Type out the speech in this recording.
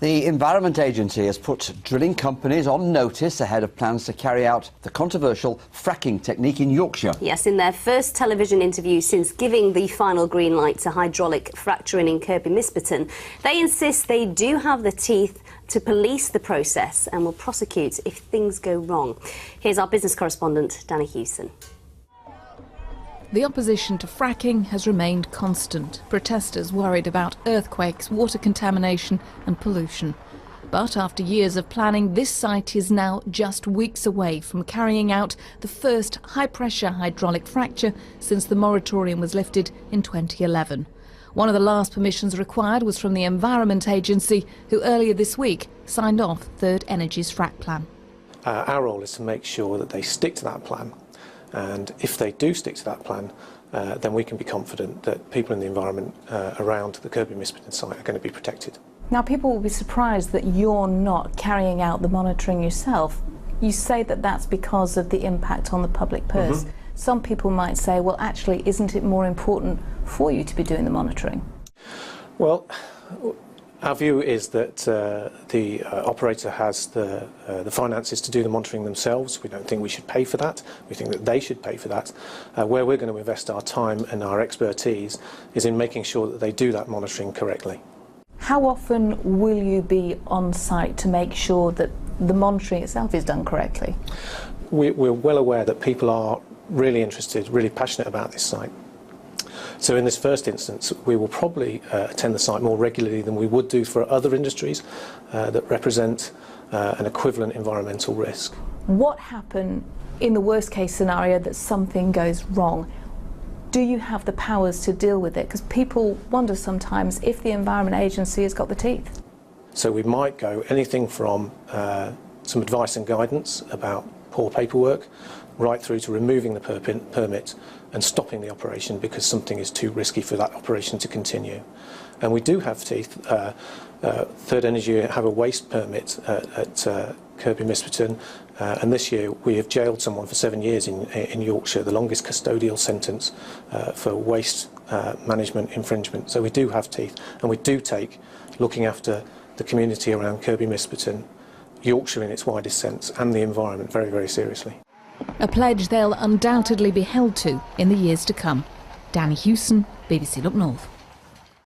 The Environment Agency has put drilling companies on notice ahead of plans to carry out the controversial fracking technique in Yorkshire. Yes, in their first television interview since giving the final green light to hydraulic fracturing in Kirkby Misperton, they insist they do have the teeth to police the process and will prosecute if things go wrong. Here's our business correspondent, Danny Hewson. The opposition to fracking has remained constant. Protesters worried about earthquakes, water contamination and pollution. But after years of planning, this site is now just weeks away from carrying out the first high-pressure hydraulic fracture since the moratorium was lifted in 2011. One of the last permissions required was from the Environment Agency, who earlier this week signed off Third Energy's frack plan. Our role is to make sure that they stick to that plan. And if they do stick to that plan, then we can be confident that people in the environment around the Kirkby Misperton site are going to be protected. Now, people will be surprised that you're not carrying out the monitoring yourself. You say that that's because of the impact on the public purse. Some people might say, well, actually, isn't it more important for you to be doing the monitoring? Well, our view is that the operator has the finances to do the monitoring themselves. We don't think we should pay for that. We think that they should pay for that. Where we're going to invest our time and our expertise is in making sure that they do that monitoring correctly. How often will you be on site to make sure that the monitoring itself is done correctly? We're well aware that people are really interested, really passionate about this site. So in this first instance, we will probably attend the site more regularly than we would do for other industries that represent an equivalent environmental risk. What happens in the worst case scenario that something goes wrong? Do you have the powers to deal with it? Because people wonder sometimes if the Environment Agency has got the teeth. So we might go anything from some advice and guidance about poor paperwork, right through to removing the permit and stopping the operation because something is too risky for that operation to continue. And we do have teeth. Third Energy have a waste permit at Kirkby Misperton, and this year we have jailed someone for 7 years in Yorkshire, the longest custodial sentence for waste management infringement. So we do have teeth, and we do take looking after the community around Kirkby Misperton, Yorkshire in its widest sense, and the environment very, very seriously. A pledge they'll undoubtedly be held to in the years to come. Danny Hewson, BBC Look North.